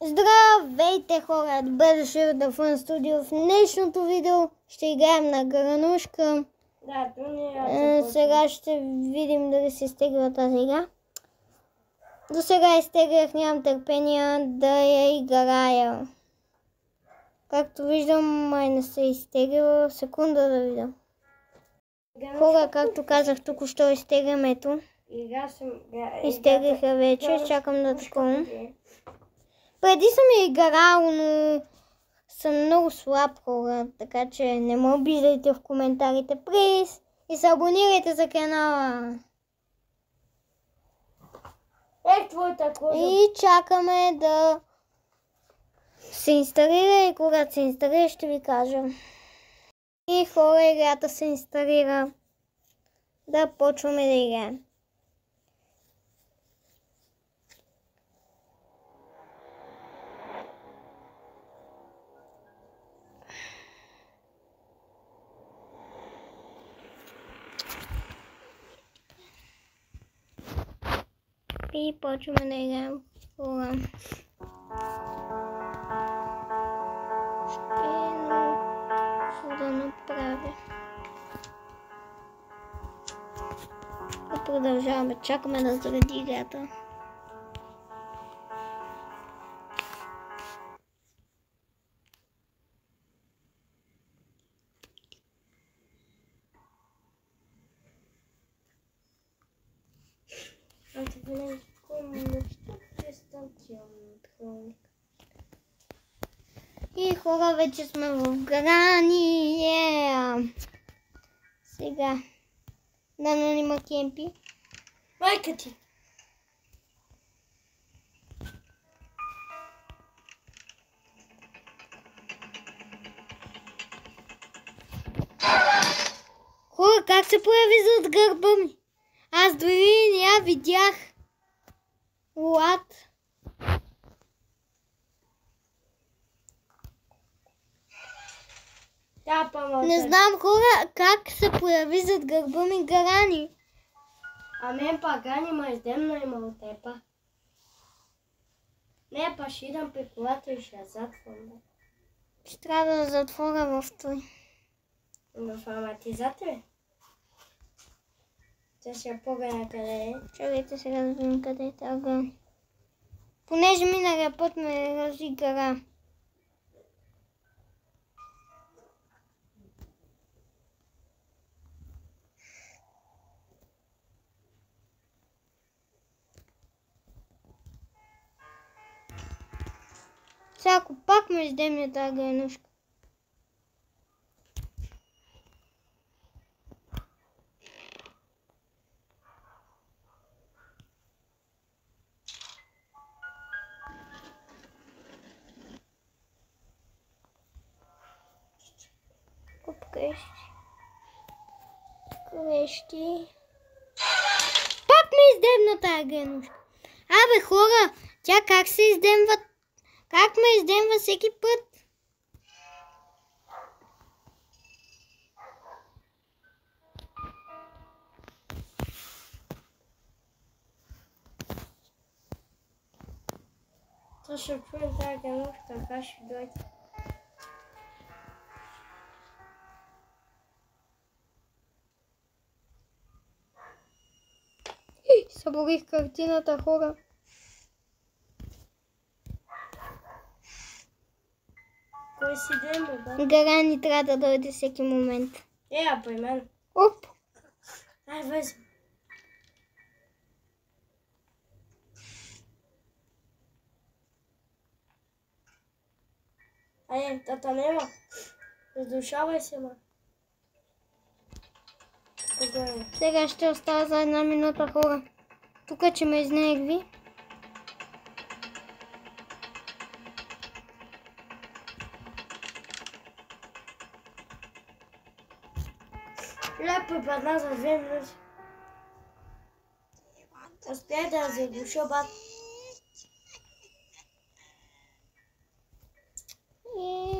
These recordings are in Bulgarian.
Здравейте хора, добре дошли в The Fun Studio. В днешното видео ще играем на гранушка. Да, то не е. Сега ще видим дали се изтегла тази игра. До сега изтеглях, нямам търпение да я играя. Както виждам, май не се изтегла. Секунда да видя. Хора, както казах, току-що изтеглям, ето. Изтеглиха вече, чакам да такова. Преди съм я играл, но съм много слаб, хора, така че не ме обиждайте в коментарите, плиз, и се абонирайте за канала. И чакаме да се инсталира и когато се инсталира ще ви кажа. И хора, играта се инсталира. Да почваме да играем. И почваме да играем. Хора. Ще да направя. Да продължаваме. Чакаме да заради играта. И хора, вече сме в грани. Сега. Дано има кемпи. Майка ти! Хора, как се появи зад гърба ми? Аз дори не я видях. What? Не знам, хора, как се появи зад гърба ми Гарани. А мен па Гани ма издемна има от тепа. Не, па ще идам при колата и ще я затворя. Ще трябва да затворя в той. В амортизатора? Тя ще я погледна къде е. Чакайте сега да видим къде е тази Гани. Понеже миналия път ме разигра. Сега ако пак ме издемне тази гранушка. Клещи. Пак ме издемна тази гранушка. Абе хора, тя как се издемва? Как ме издемва всеки път? То ще чуем тази гранушка, така ще дойде. Съборих картината, хора. Кой си ден, бе? Гарани трябва да дойде всеки момент. А при мен. Оп! Ай, възьми. Ай, тата нема. Раздушавай се, ма. Спокойно. Сега ще остава за една минута, хора. Тук, че ме изнерви. Лепо падна за 2 минути. Успя да заглуша бат.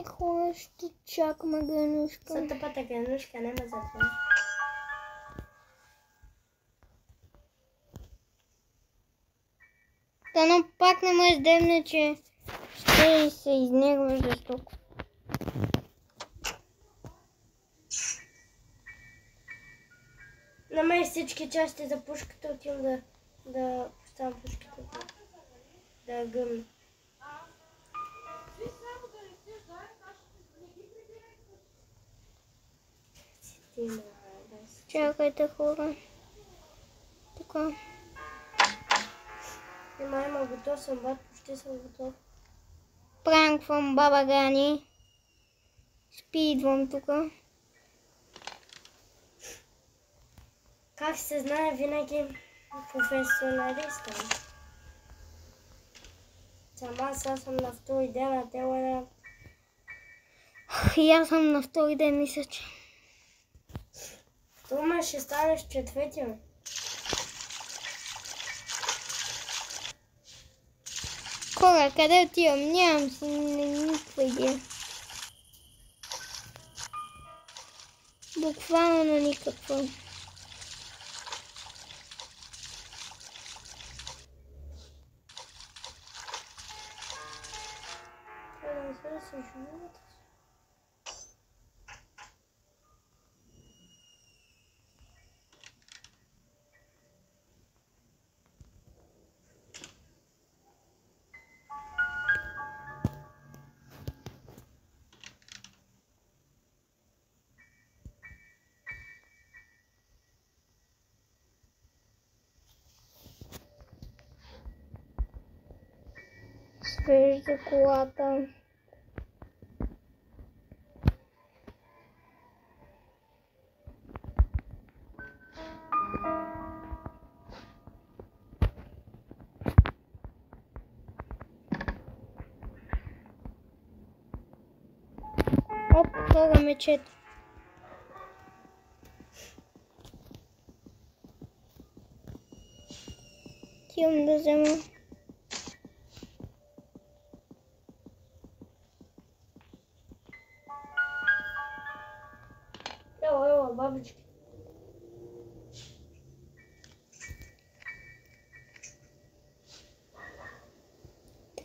Хора, ще чакаме гранушка. За тъпата гранушка няма за това. Дано пак не ме издемне, че Ще се изнерваш жестоко. Намери всички части за пушката, отивам да поставям пушката. Да я гъмна. Чакайте, хора. Така. Има готов съм, бат, почти съм готов. Пранквам баба Гани. Спидвам тука. Как се знае, винаги професионалист съм. Сама сега съм на втори ден, а те лена. И аз съм на втори ден, мисля, че. Тома ще станеш четвъртия. Хора, къде отивам? Нямам си никаква идея. Буквално никаква. Свежда колата. Оп, това мечето. Отивам да взема. Ела, бабички.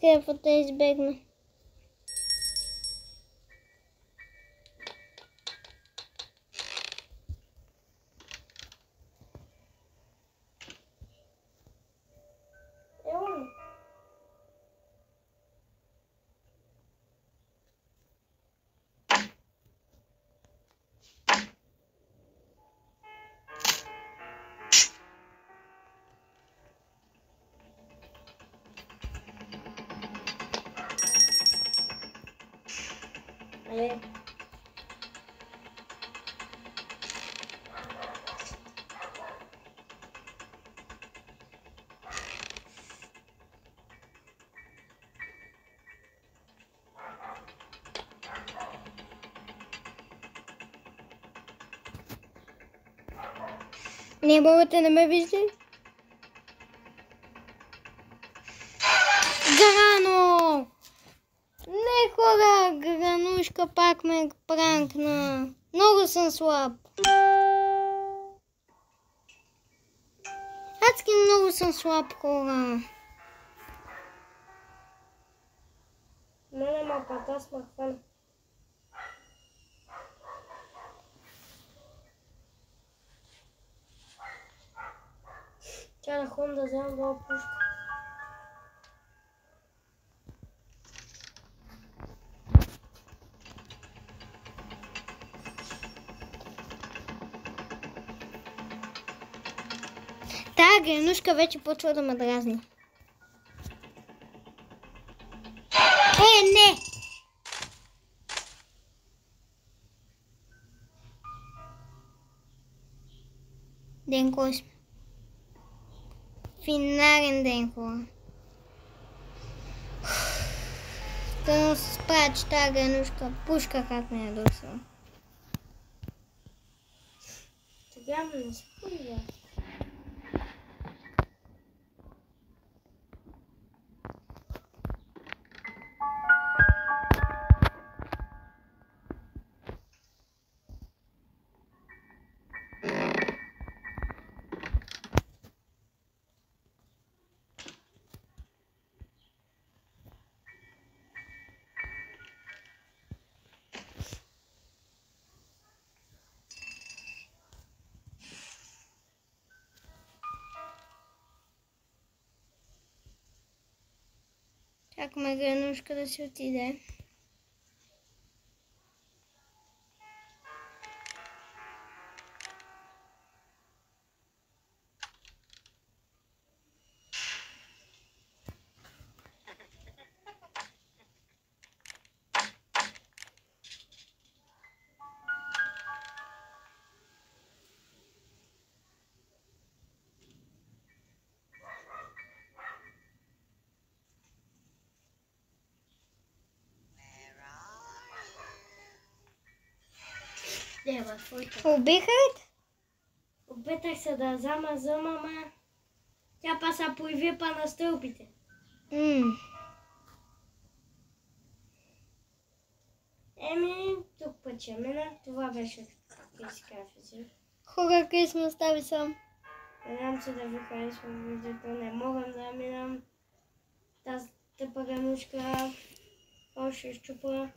Трябва да избегна. Ела. Не, бабата не ме вижда. Грано! Не, хора, Гранушка пак ме пранкна. Много съм слаб. Адски много съм слаб, хора. Мене мапата с махвана. Тя на хон да взема гола пушка. Тая Гранушка вече почва да ме дразни. Не! Ден кой сме? Финален ден, хора. Да се справя, че тази Гранушка пушка как ме е досила. Сега ме не споря. Чакаме Гранушка да си отиде. Ева, твоите. Убиха ли те? Опитах се да замазам, ама тя па се появи па на стълбите. Еми, тук път ще мина. Това беше Крис Кафе. Хора, Крис ме остави сам. Надявам се да ви харесва видеото. Не мога да минам тази тъпа Гранушка. Още изчупа.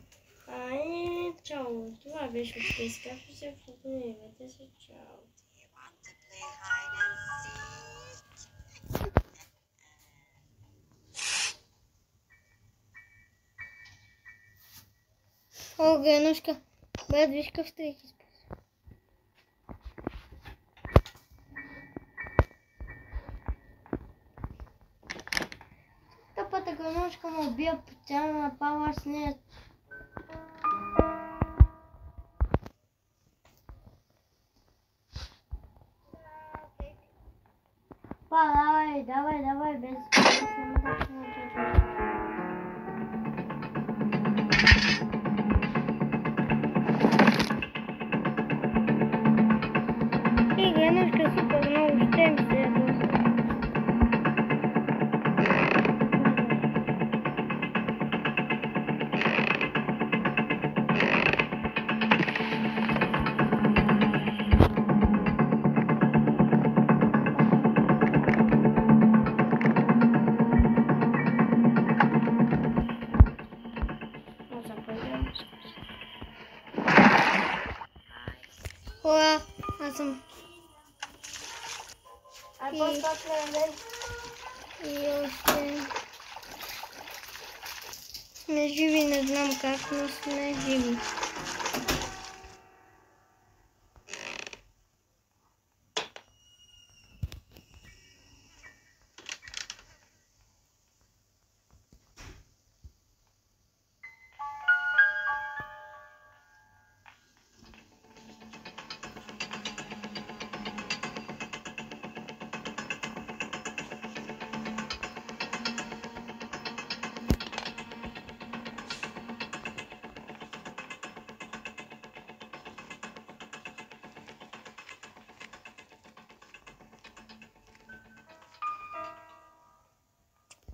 И чао. Това беше Крис Кафе. Абонирайте се. Чао. О, Гранушка. Брат, виж какъв стрих изпусна. Тъпата Гранушка му убия, тя ме напала с нея. Па, давай, без... И Гранушка супер много ще ми се ядоса. Хора, аз съм А по-скоро мен. и още сме живи, не знам как, но сме живи.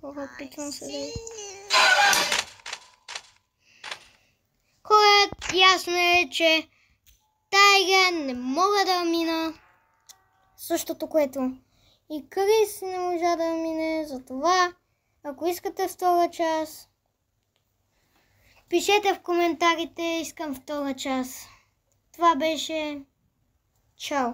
Опитвам се да... Хора, ясно е, че тая игра не мога да мина. Същото, което и Крис не можа да мине. Затова, ако искате втора част, пишете в коментарите, искам втора част. Това беше... Чао!